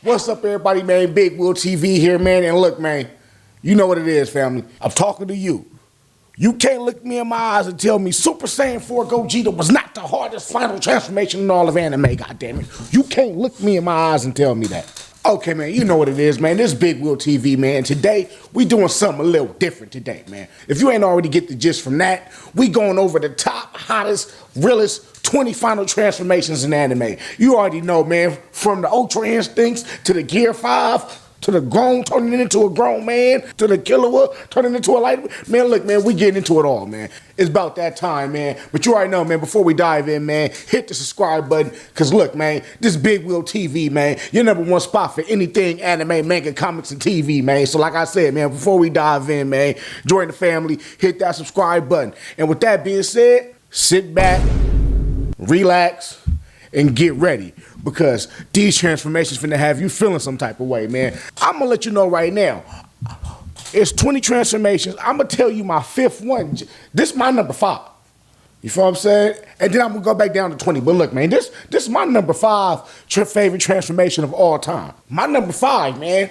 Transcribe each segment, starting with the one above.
What's up, everybody, man? BigWill TV here, man. And look, man, you know what it is, family. I'm talking to you. You can't look me in my eyes and tell me Super Saiyan 4 Gogeta was not the hardest final transformation in all of anime, goddammit. You can't look me in my eyes and tell me that. Okay, man, you know what it is, man. This is BigWill TV, man. Today, we doing something a little different today, man. If you ain't already get the gist from that, we going over the top, hottest, realest 20 final transformations in anime. You already know, man, from the Ultra Instincts to the Gear 5, to the grown turning into a grown man, to the Killer turning into a light. Man, look, man, we getting into it all, man. It's about that time, man. But you already know, man, before we dive in, man, hit the subscribe button. Because look, man, this is BigWill TV, man. Your #1 spot for anything anime, manga, comics, and TV, man. So like I said, man, before we dive in, man, join the family, hit that subscribe button. And with that being said, sit back, relax, and get ready, because these transformations finna have you feeling some type of way, man. I'm gonna let you know right now, it's 20 transformations. I'm gonna tell you my 5th one. This is my #5. You feel what I'm saying? And then I'm gonna go back down to 20. But look, man, this is my #5 favorite transformation of all time. My #5, man.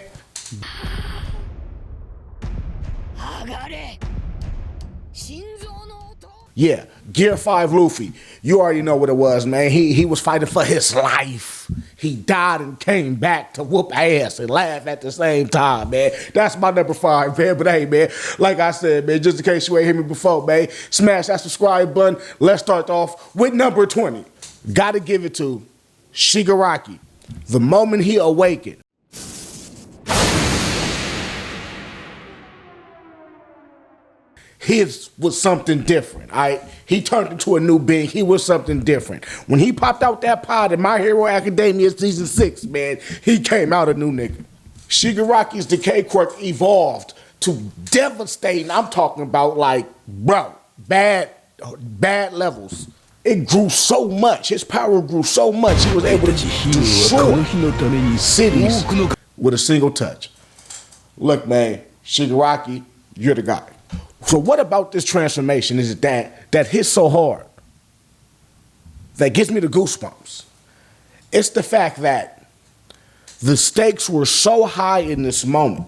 Yeah, Gear 5 Luffy. You already know what it was, man. He was fighting for his life. He died and came back to whoop ass and laugh at the same time, man. That's my #5, man. But hey, man, like I said, man, just in case you ain't heard me before, man, smash that subscribe button. Let's start off with number 20. Gotta give it to Shigaraki. The moment he awakened, his was something different, all right? He turned into a new being. He was something different. When he popped out that pod in My Hero Academia Season 6, man, he came out a new nigga. Shigaraki's decay quirk evolved to devastating. I'm talking about, like, bro, bad levels. It grew so much. His power grew so much. He was able to destroy cities with a single touch. Look, man, Shigaraki, you're the guy. So what about this transformation is it that hits so hard, that gives me the goosebumps? It's the fact that the stakes were so high in this moment.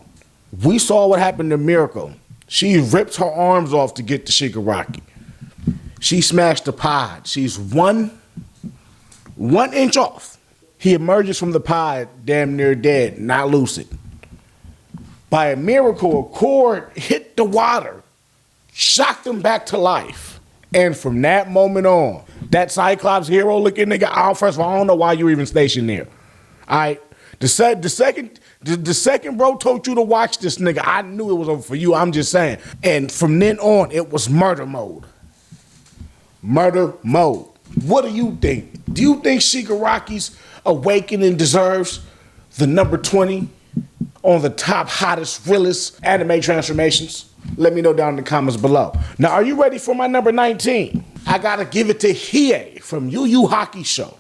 We saw what happened to Miracle. She ripped her arms off to get to Shigaraki. She smashed the pod. She's one inch off. He emerges from the pod damn near dead, not lucid. By a miracle, a cord hit the water, shocked him back to life. And from that moment on, that Cyclops hero looking nigga, first of all, I don't know why you even stationed there. All right. The second bro told you to watch this nigga, I knew it was over for you. I'm just saying. And from then on, it was murder mode. Murder mode. What do you think? Do you think Shigaraki's awakening deserves the #20 on the top, hottest, realest anime transformations? Let me know down in the comments below. Now, are you ready for my #19? I gotta give it to Hiei from Yu Yu Hakusho.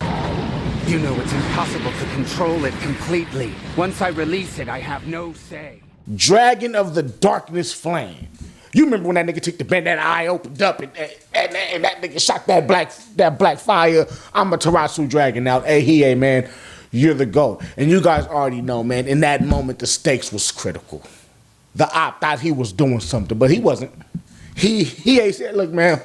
You know it's impossible to control it completely. Once I release it, I have no say. Dragon of the Darkness Flame. You remember when that nigga took the bend, that eye opened up, and that nigga shot that black fire. I'm a Tarasu dragon now. Hey, Hiei, man, you're the GOAT. And you guys already know, man, in that moment, the stakes was critical. The op thought he was doing something, but he wasn't. He ain't said, look, man,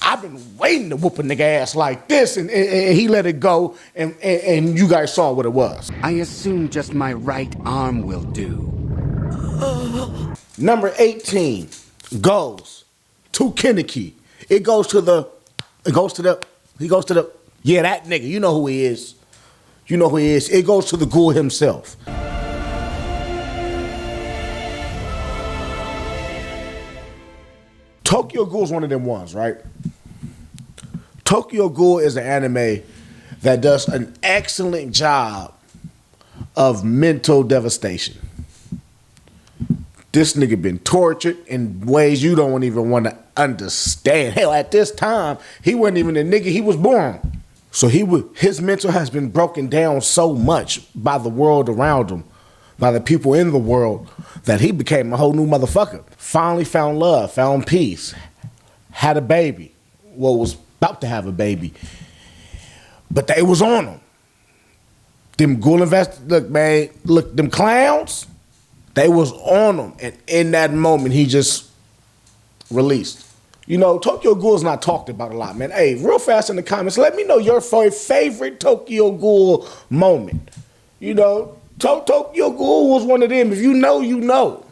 I've been waiting to whoop a nigga ass like this, and he let it go, and you guys saw what it was. I assume just my right arm will do. Number 18 goes to Kenneki. He goes to the, yeah, that nigga, you know who he is. You know who he is. It goes to the ghoul himself. Tokyo Ghoul is one of them ones, right? Tokyo Ghoul is an anime that does an excellent job of mental devastation. This nigga been tortured in ways you don't even want to understand. Hell, at this time, he wasn't even the nigga he was born. So his mental has been broken down so much by the world around him, by the people in the world, that he became a whole new motherfucker. Finally found love, found peace, had a baby. Well, was about to have a baby. But they was on him. Them ghoul look, man, look, them clowns, they was on him. And in that moment, he just released. You know, Tokyo Ghoul is not talked about a lot, man. Hey, real fast in the comments, let me know your favorite Tokyo Ghoul moment. You know, Tokyo Ghoul was one of them. If you know, you know.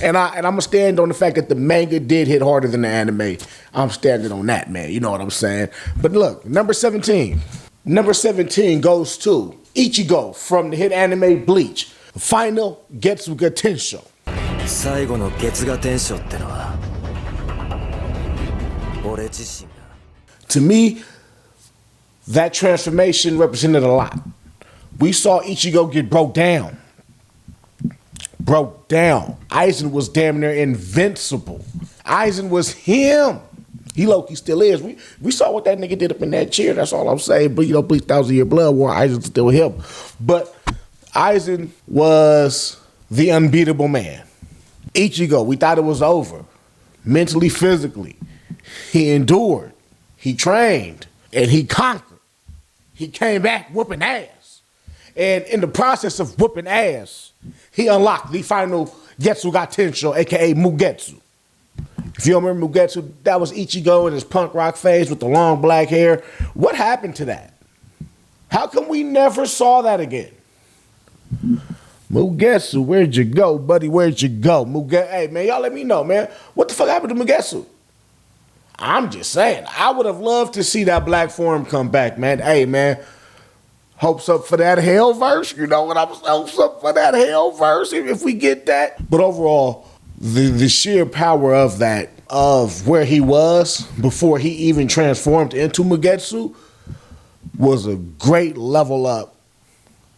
And I'm going to stand on the fact that the manga did hit harder than the anime. I'm standing on that, man. You know what I'm saying? But look, number 17. Number 17 goes to Ichigo from the hit anime Bleach. Final Getsuga Tensho. 最後の月が天書ってのは俺自身が To me, that transformation represented a lot. We saw Ichigo get broke down. Broke down. Aizen was damn near invincible. Aizen was him. He low-key still is. We saw what that nigga did up in that chair. That's all I'm saying. But, you know, Bleach 1,000-Year Blood War, Aizen's still him. But Aizen was the unbeatable man. Ichigo, we thought it was over. Mentally, physically. He endured. He trained. And he conquered. He came back whooping ass. And in the process of whooping ass, he unlocked the final Getsuga Tensho, a.k.a. Mugetsu. If you don't remember Mugetsu, that was Ichigo in his punk rock phase with the long black hair. What happened to that? How come we never saw that again? Mugetsu, where'd you go, buddy? Where'd you go? Hey, man, y'all let me know, man. What the fuck happened to Mugetsu? I'm just saying, I would have loved to see that black form come back, man. Hey, man, hopes up for that hell verse. You know what I'm saying? Hopes up for that hell verse if we get that. But overall, the sheer power of that, of where he was before he even transformed into Mugetsu, was a great level up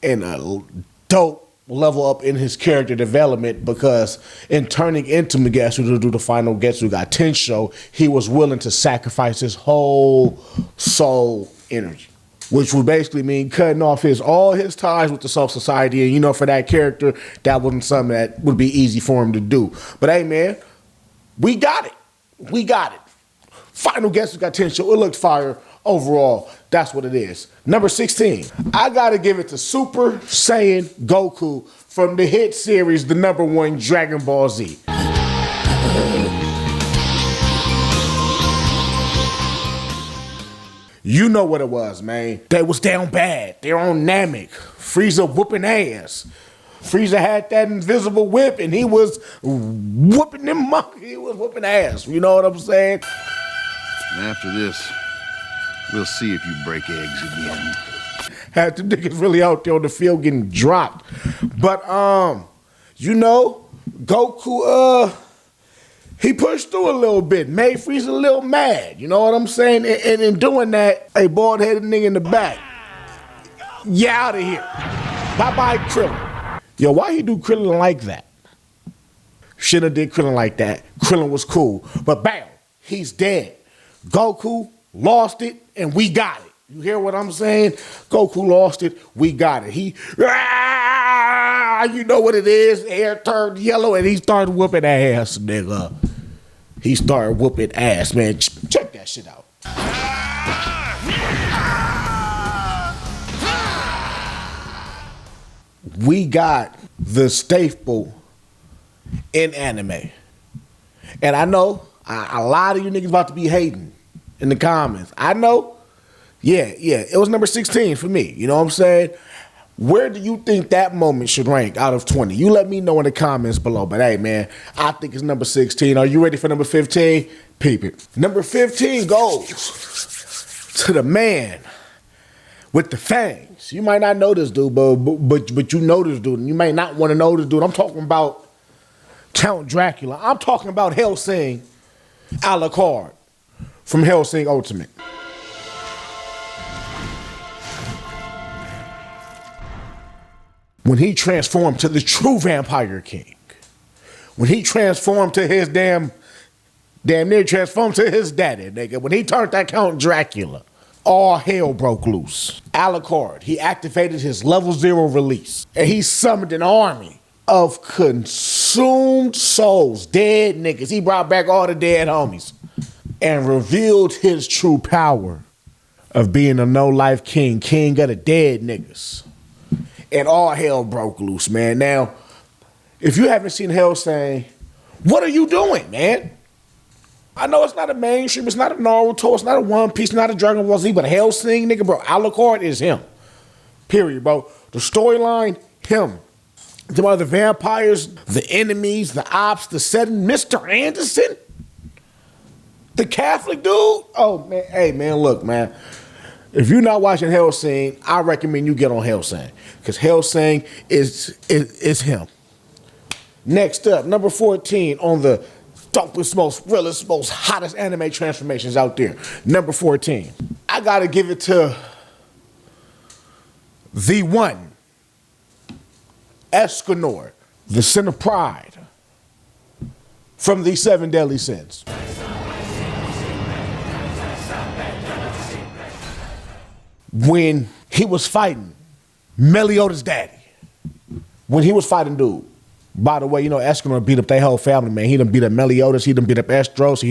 and a dope level up in his character development, because in turning into Mugetsu to do the final Getsuga Tensho, he was willing to sacrifice his whole soul energy, which would basically mean cutting off all his ties with the Soul Society. And, you know, for that character, that wasn't something that would be easy for him to do. But, hey, man, we got it. We got it. Final Getsuga Tensho, it looked fire. Overall, that's what it is. Number 16, I got to give it to Super Saiyan Goku from the hit series, the #1 Dragon Ball Z. You know what it was, man. They was down bad. They're on Namek. Frieza whooping ass. Frieza had that invisible whip, and he was whooping them monkeys. He was whooping ass. You know what I'm saying? And after this, we'll see if you break eggs again. Had the niggas really out there on the field getting dropped. But, you know, Goku, he pushed through a little bit, made Frieza a little mad. You know what I'm saying? And in doing that, a bald-headed nigga in the back, you out of here. Bye-bye, Krillin. Yo, why he do Krillin like that? Shoulda did Krillin like that. Krillin was cool. But bam, he's dead. Goku lost it, and we got it. You hear what I'm saying? Goku lost it, we got it. He, you know what it is, hair turned yellow, and he started whooping ass, nigga. He started whooping ass, man. Check that shit out. We got the staple in anime. And I know a lot of you niggas about to be hating in the comments. I know. Yeah, it was number 16 for me. You know what I'm saying? Where do you think that moment should rank out of 20? You let me know in the comments below. But hey, man, I think it's number 16. Are you ready for number 15? Peep it. Number 15 goes to the man with the fangs. You might not know this dude, but you know this dude. And you may not want to know this dude. I'm talking about Count Dracula. I'm talking about Hellsing Alucard from Hellsing Ultimate. When he transformed to the true Vampire King. When he transformed to his damn near transformed to his daddy, nigga. When he turned that Count Dracula, all hell broke loose. Alucard, he activated his level 0 release. And he summoned an army of consumed souls, dead niggas. He brought back all the dead homies and revealed his true power of being a no-life king, king of the dead niggas. and all hell broke loose, man. Now, if you haven't seen Hellsing, what are you doing, man? I know it's not a mainstream, it's not a Naruto, it's not a One Piece, not a Dragon Ball Z, but Hellsing, nigga, bro, Alucard is him. Period, bro. The storyline, him. The other vampires, the enemies, the ops, the setting, Mr. Anderson, the Catholic dude. Oh, man, hey, man, look, man. If you're not watching Hellsing, I recommend you get on Hellsing, because Hellsing is him. Next up, number 14 on the dopest, most realest, most hottest anime transformations out there. Number 14. I gotta give it to the one, Escanor, the Sin of Pride, from the 7 Deadly Sins. When he was fighting Meliodas' daddy, when he was fighting dude. By the way, you know, Escanor beat up their whole family, man. He done beat up Meliodas, he done beat up Estros,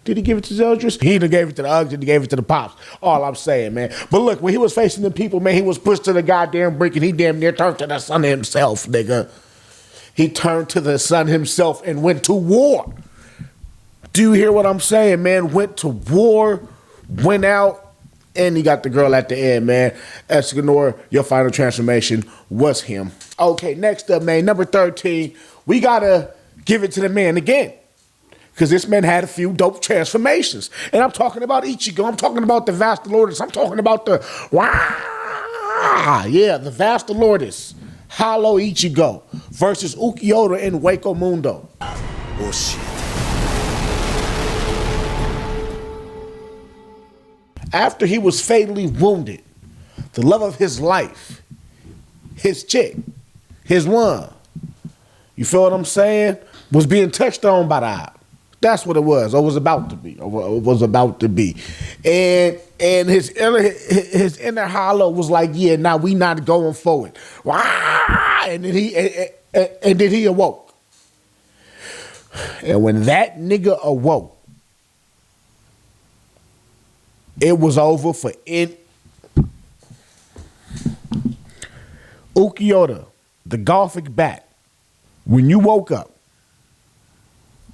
did he give it to Zeldris? He done gave it to the Uggs, he gave it to the Pops. All I'm saying, man. But look, when he was facing the people, man, he was pushed to the goddamn brink and he damn near turned to the sun himself, nigga. He turned to the sun himself and went to war. Do you hear what I'm saying, man? Went to war, went out, and he got the girl at the end, man. Escanor, your final transformation was him. Okay, next up, man, number 13. We gotta give it to the man again, because this man had a few dope transformations. And I'm talking about Ichigo. I'm talking about the Vastolordus. I'm talking about the the Vastolordus. Hollow Ichigo versus Ukiyoda in Hueco Mundo. Oh shit. After he was fatally wounded, the love of his life, his chick, his one, you feel what I'm saying, was being touched on by the op. That's what it was, or was about to be. And his inner hollow was like, yeah, now we not going forward. And then he awoke. And when that nigga awoke, it was over for it. Ukiyoda, the Gothic bat, when you woke up,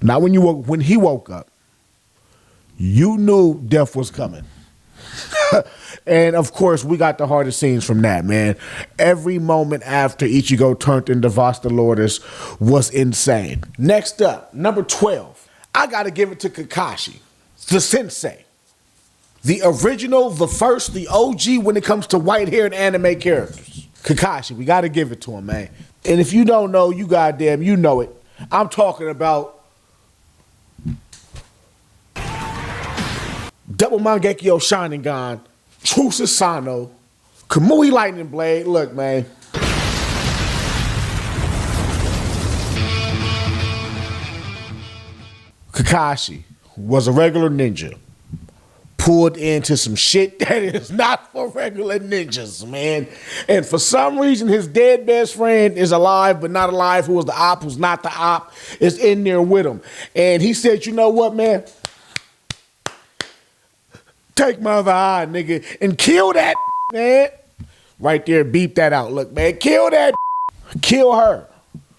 not when you woke, when he woke up, you knew death was coming. And of course, we got the hardest scenes from that, man. Every moment after Ichigo turned into Vastolordus was insane. Next up, number 12. I gotta give it to Kakashi, the sensei. The original, the first, the OG when it comes to white-haired anime characters. Kakashi, we gotta give it to him, man. And if you don't know, you goddamn, you know it. I'm talking about Double Mangekyo Sharingan, True Susanoo, Kamui Lightning Blade. Look, man. Kakashi was a regular ninja, pulled into some shit that is not for regular ninjas, man. And for some reason, his dead best friend is alive, but not alive, who was the op, who's not the op, is in there with him. And he said, you know what, man? Take my other eye, nigga, and kill that, man. Right there, beep that out. Look, man, kill that, kill her.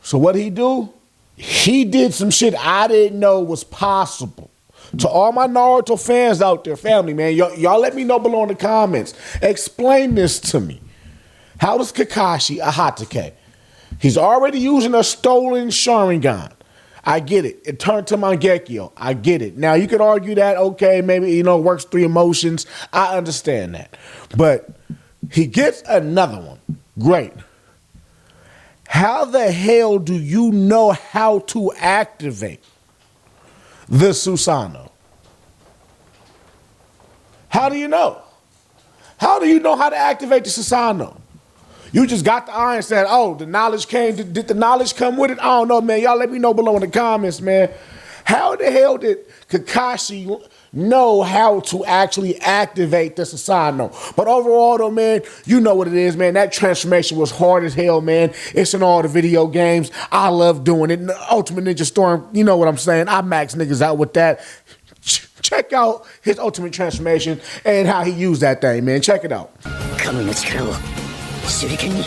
So what he do? He did some shit I didn't know was possible. To all my Naruto fans out there, family, man, y'all let me know below in the comments. Explain this to me. How does Kakashi a Hatake? He's already using a stolen Sharingan. I get it. It turned to Mangekyo. I get it. Now, you could argue that, okay, maybe, you know, works 3 emotions. I understand that. But he gets another one. Great. How the hell do you know how to activate the Susanoo? How do you know? How do you know how to activate the Susanoo? You just got the eye and said, oh, the knowledge came. Did the knowledge come with it? I don't know, man. Y'all let me know below in the comments, man. How the hell did Kakashi know how to actually activate the Susanoo? But overall, though, man, you know what it is, man. That transformation was hard as hell, man. It's in all the video games. I love doing it. Ultimate Ninja Storm, you know what I'm saying. I max niggas out with that. Check out his ultimate transformation and how he used that thing, man. Check it out. 神の力を手裏剣に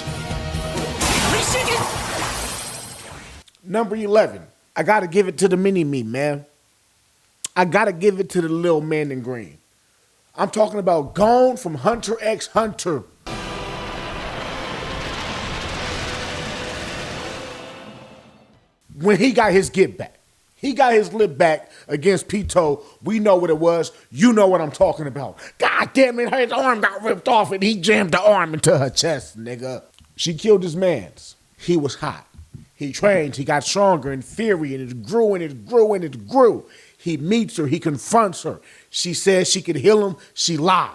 Number 11. I got to give it to the mini-me, man. I got to give it to the little man in green. I'm talking about Gone from Hunter x Hunter. When he got his get back. He got his lip back against Pito. We know what it was. You know what I'm talking about. God damn it, his arm got ripped off and he jammed the arm into her chest, nigga. She killed his mans. He was hot. He trained. He got stronger in theory, and it grew and it grew and it grew. He meets her. He confronts her. She says she could heal him. She lies.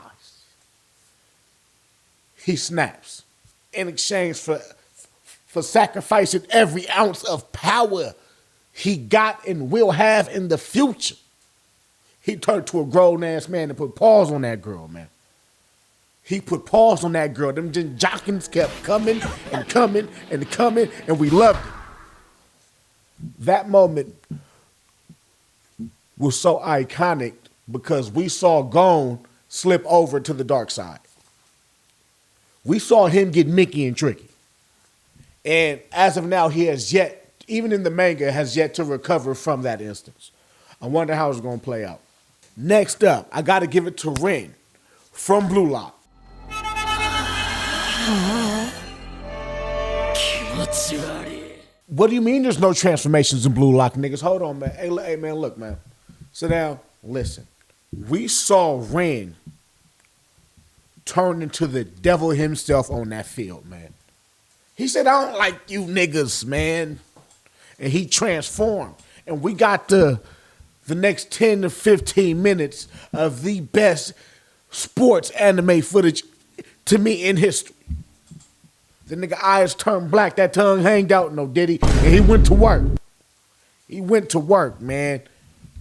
He snaps in exchange for sacrificing every ounce of power he got and will have in the future. He turned to a grown-ass man and put paws on that girl, man. He put paws on that girl. Them jockings kept coming and coming and coming, and we loved it. That moment was so iconic because we saw Gone slip over to the dark side. We saw him get Mickey and Tricky. And as of now, he has yet, even in the manga, has yet to recover from that instance. I wonder how it's going to play out. Next up, I got to give it to Rin from Blue Lock. What do you mean there's no transformations in Blue Lock, niggas? Hold on, man. Hey, man, look, man. Sit down. Listen. We saw Rin turn into the devil himself on that field, man. He said, I don't like you niggas, man. And he transformed. And we got the next 10 to 15 minutes of the best sports anime footage to me in history. The nigga eyes turned black, that tongue hanged out, no diddy, and he went to work. He went to work, man.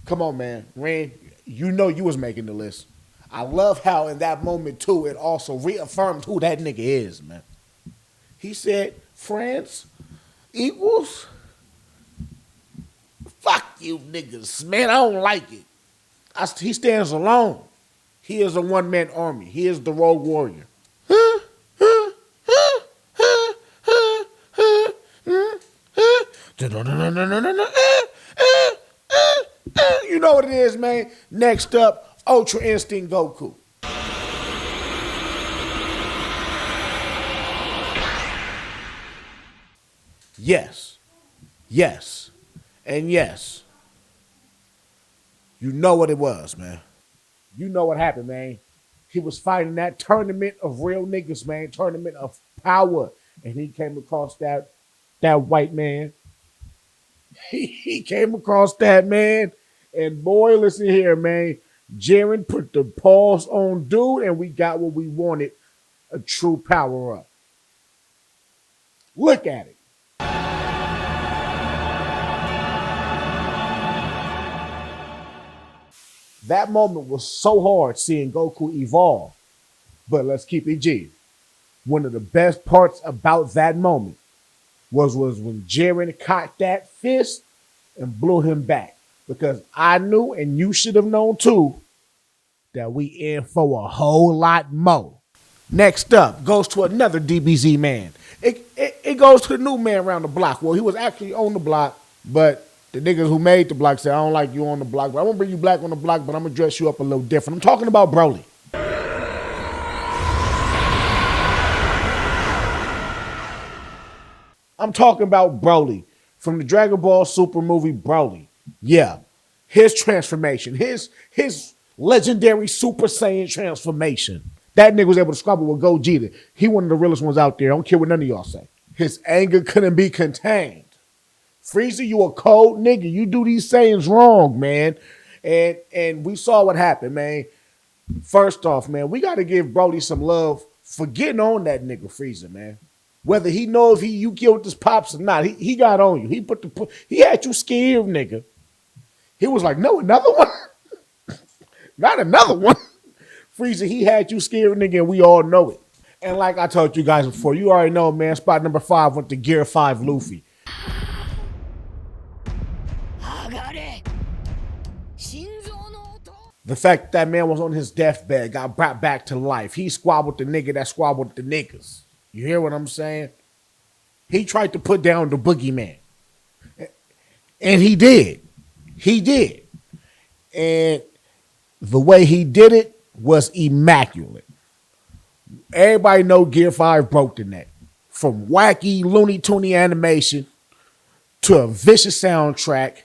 Come on, man. Ren, you know you was making the list. I love how in that moment, too, it also reaffirmed who that nigga is, man. He said, France equals? Fuck you niggas, man. I don't like it. He stands alone. He is a one-man army. He is the rogue warrior. You know what it is, man. Next up, Ultra Instinct Goku. Yes. Yes. And yes. You know what it was, man. You know what happened, man. He was fighting that tournament of real niggas, man. Tournament of power. And he came across that white man. He came across that man. And boy, listen here, man. Jiren put the paws on dude, and we got what we wanted. A true power-up. Look at it. That moment was so hard seeing Goku evolve. But let's keep it G. One of the best parts about that moment was when Jiren caught that fist and blew him back. Because I knew, and you should have known too, that we in for a whole lot more. Next up goes to another DBZ man. It goes to the new man around the block. Well, he was actually on the block, but the niggas who made the block said, I don't like you on the block, but I'm going to bring you black on the block, but I'm going to dress you up a little different. I'm talking about Broly. I'm talking about Broly from the Dragon Ball Super movie Broly. Yeah, his transformation, his legendary Super Saiyan transformation. That nigga was able to squabble with Gogeta. He one of the realest ones out there. I don't care what none of y'all say. His anger couldn't be contained. Frieza, you a cold nigga. You do these sayings wrong, man. And we saw what happened, man. First off, man, we got to give Broly some love for getting on that nigga Frieza, man. Whether he know if you killed his pops or not, he got on you. He had you scared, nigga. He was like, no, another one? Not another one. Frieza, he had you scared, nigga, and we all know it. And like I told you guys before, you already know, man, spot number 5 went to Gear 5 Luffy. The fact that man was on his deathbed, got brought back to life. He squabbled the nigga that squabbled the niggas. You hear what I'm saying? He tried to put down the boogeyman. And he did. He did. And the way he did it was immaculate. Everybody know Gear 5 broke the neck. From wacky, Looney Toony animation to a vicious soundtrack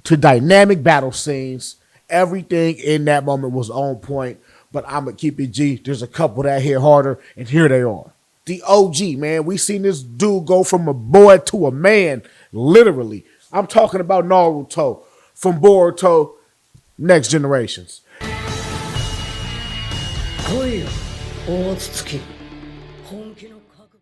to dynamic battle scenes, everything in that moment was on point. But I'm going to keep it G. There's a couple that hit harder, and here they are. The OG, man. We seen this dude go from a boy to a man, literally. I'm talking about Naruto from Boruto Next Generations.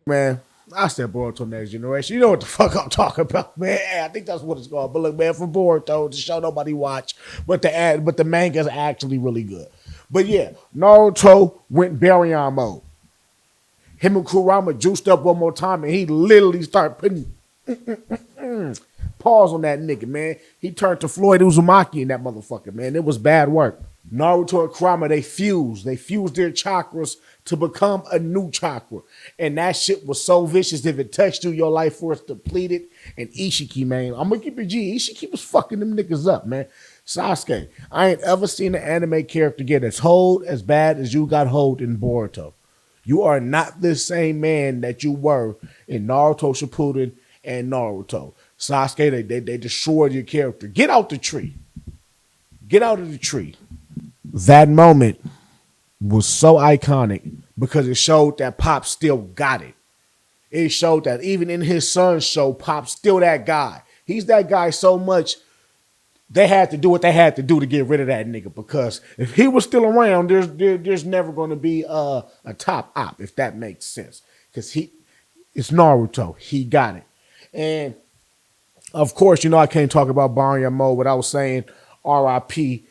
Man, I said Boruto Next Generation. You know what the fuck I'm talking about, man. I think that's what it's called. But look, man, from Boruto, the show nobody watch, but the manga is actually really good. But yeah, Naruto went Baryon mode. Him and Kurama juiced up one more time, and he literally started putting pause on that nigga, man. He turned to Floyd Uzumaki in that motherfucker, man. It was bad work. Naruto and Kurama, they fused. They fused their chakras to become a new chakra. And that shit was so vicious. If it touched you, your life force depleted. And Ishiki, man, I'm gonna keep it G. Ishiki was fucking them niggas up, man. Sasuke, I ain't ever seen an anime character get as hold as bad as you got hold in Boruto. You are not the same man that you were in Naruto Shippuden and Naruto. Sasuke, they destroyed your character. Get out the tree. Get out of the tree. That moment was so iconic because it showed that Pop still got it. It showed that even in his son's show, Pop's still that guy. He's that guy so much they had to do what they had to do to get rid of that nigga, because if he was still around, there's never going to be a top op, if that makes sense. Because it's Naruto. He got it. And of course, you know I can't talk about Baryon mode without saying R.I.P.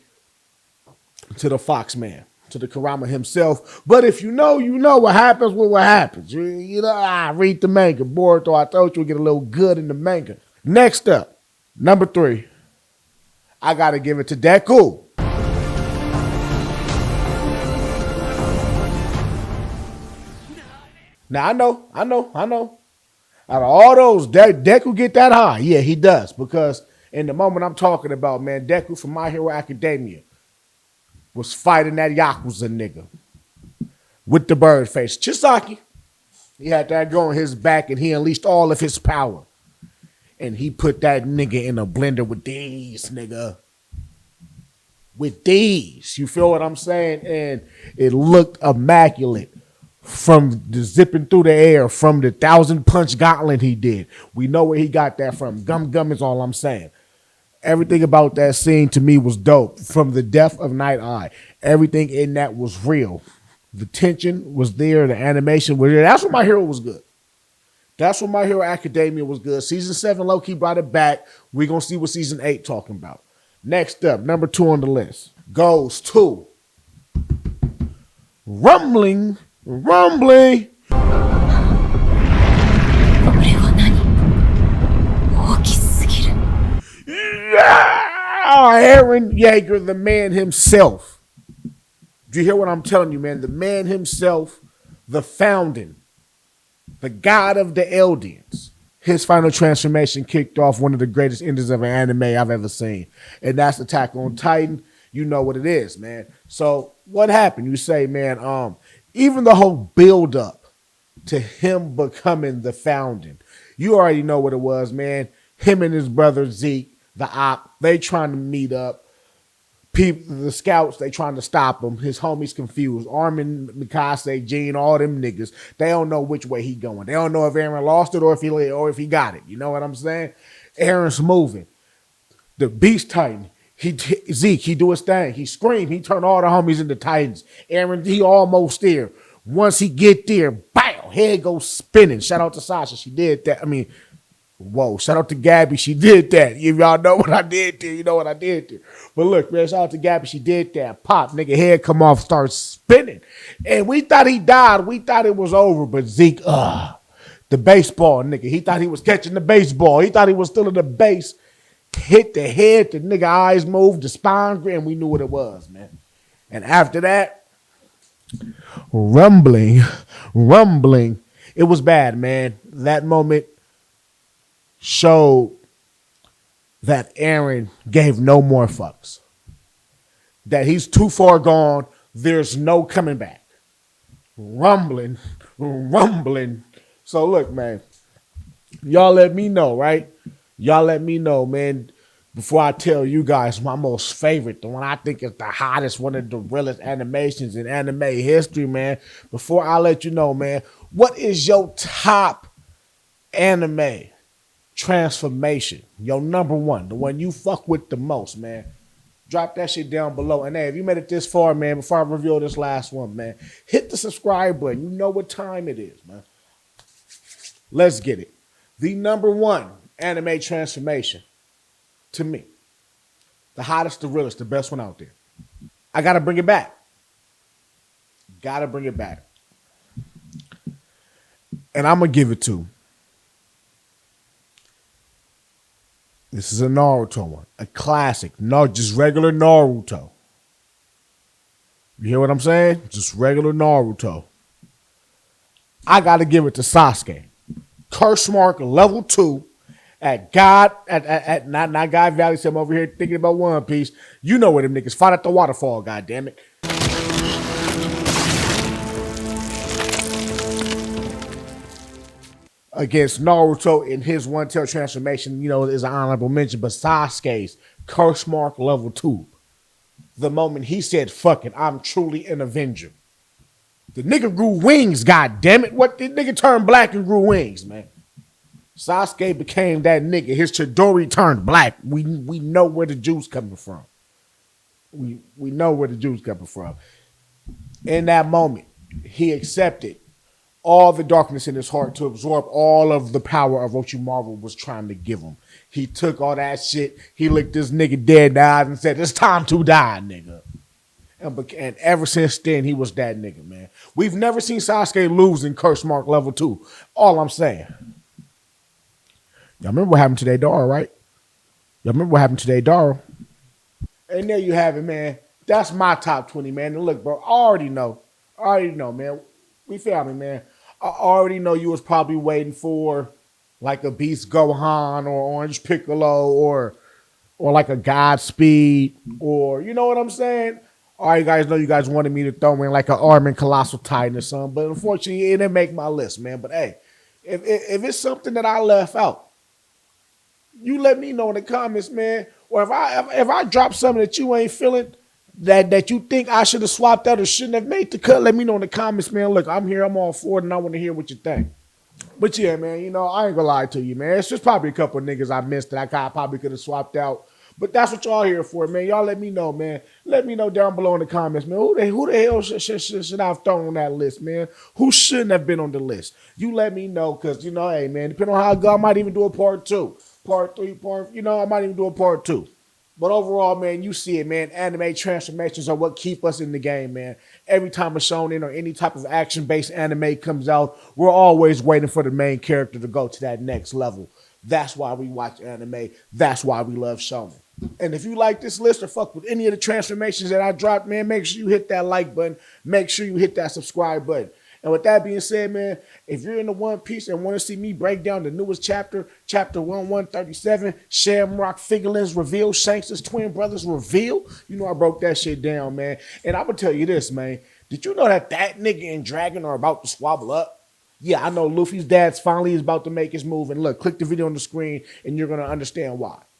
to the Fox man, to the Kurama himself. But if you know what happens with what happens. You know, I read the manga. Boruto, I thought you would get a little good in the manga. Next up, number 3. I got to give it to Deku. Now, I know. Out of all those, Deku get that high. Yeah, he does. Because in the moment I'm talking about, man, Deku from My Hero Academia was fighting that Yakuza nigga with the bird face. Chisaki, he had that go on his back and he unleashed all of his power. And he put that nigga in a blender with these, nigga. With these. You feel what I'm saying? And it looked immaculate from the zipping through the air, from the 1,000-punch gauntlet he did. We know where he got that from. Gum is all I'm saying. Everything about that scene to me was dope. From the death of Night Eye, everything in that was real. The tension was there. The animation was there. That's when My Hero was good. That's when My Hero Academia was good. Season 7 low-key brought it back. We're going to see what Season 8 talking about. Next up, number 2 on the list goes to Rumbling. Yeah! Aaron Yeager, the man himself. Do you hear what I'm telling you, man? The man himself, the founding, the god of the Eldians. His final transformation kicked off one of the greatest endings of an anime I've ever seen. And that's Attack on Titan. You know what it is, man. So what happened? You say, man, even the whole build up to him becoming the founding, you already know what it was, man. Him and his brother Zeke, the op, they trying to meet up. People, the scouts, they trying to stop him. His homies confused. Armin, Mikase, Gene, all them niggas. They don't know which way he going. They don't know if Aaron lost it or if he got it. You know what I'm saying? Aaron's moving. The Beast Titan, Zeke, he do his thing. He scream. He turn all the homies into Titans. Aaron, he almost there. Once he get there, bam, head goes spinning. Shout out to Sasha. She did that. Whoa, shout out to Gabby. She did that. If y'all know what I did there, you know what I did there. But look, man, shout out to Gabby. She did that. Pop, nigga, head come off, start spinning. And we thought he died. We thought it was over. But Zeke, the baseball nigga, he thought he was catching the baseball. He thought he was still in the base. Hit the head, the nigga eyes moved, the spine, and we knew what it was, man. And after that, rumbling. It was bad, man. That moment showed that Aaron gave no more fucks. That he's too far gone. There's no coming back. Rumbling. So look, man, y'all let me know, right? Y'all let me know, man, before I tell you guys my most favorite, the one I think is the hottest, one of the realest animations in anime history, man. Before I let you know, man, what is your top anime transformation? Your number one, the one you fuck with the most, man. Drop that shit down below. And hey, if you made it this far, man, before I reveal this last one, man, hit the subscribe button. You know what time it is, man. Let's get it. The number one anime transformation, to me, the hottest, the realest, the best one out there. I got to bring it back. Got to bring it back. And I'm going to give it to, this is a Naruto one, a classic, not just regular Naruto. You hear what I'm saying? Just regular Naruto. I got to give it to Sasuke. Curse mark level 2 at not God Valley. So I'm over here thinking about One Piece. You know where them niggas fight at the waterfall, goddammit. Against Naruto in his one tail transformation, you know, is an honorable mention, but Sasuke's curse mark level 2. The moment he said, fuck it, I'm truly an Avenger. The nigga grew wings, goddammit. What, the nigga turned black and grew wings, man. Sasuke became that nigga. His Chidori turned black. We know where the juice coming from. We know where the juice coming from. In that moment, he accepted all the darkness in his heart to absorb all of the power of Orochimaru was trying to give him. He took all that shit. He looked this nigga dead in the eyes and said, it's time to die, nigga. And ever since then, he was that nigga, man. We've never seen Sasuke lose in curse mark level 2. All I'm saying. Y'all remember what happened to Deidara, right? Y'all remember what happened to Deidara? And there you have it, man. That's my top 20, man. And look, bro, I already know, man. We family, man. I already know you was probably waiting for like a Beast Gohan or Orange Piccolo or like a Godspeed or, you know what I'm saying? All right, you guys know you guys wanted me to throw in like an Armin Colossal Titan or something, but unfortunately it didn't make my list, man. But hey, if it's something that I left out, you let me know in the comments, man. Or if I drop something that you ain't feeling, that you think I should have swapped out or shouldn't have made the cut, let me know in the comments, man. Look, I'm here, I'm all for it, and I want to hear what you think. But yeah, man, you know, I ain't gonna lie to you, man. It's just probably a couple of niggas I missed that I probably could have swapped out. But that's what y'all here for, man. Y'all let me know, man. Let me know down below in the comments, man. Who the hell should I have thrown on that list, man? Who shouldn't have been on the list? You let me know, because, you know, hey, man, depending on how I go, I might even do a part 2, part 3, I might even do a part 2. But overall, man, you see it, man. Anime transformations are what keep us in the game, man. Every time a shonen or any type of action-based anime comes out, we're always waiting for the main character to go to that next level. That's why we watch anime. That's why we love shonen. And if you like this list or fuck with any of the transformations that I dropped, man, make sure you hit that like button. Make sure you hit that subscribe button. And with that being said, man, if you're into One Piece and want to see me break down the newest chapter, chapter 1137, Shamrock Figurines reveal, Shanks' twin brothers reveal, you know I broke that shit down, man. And I'm going to tell you this, man. Did you know that nigga and Dragon are about to squabble up? Yeah, I know Luffy's dad's finally is about to make his move. And look, click the video on the screen and you're going to understand why.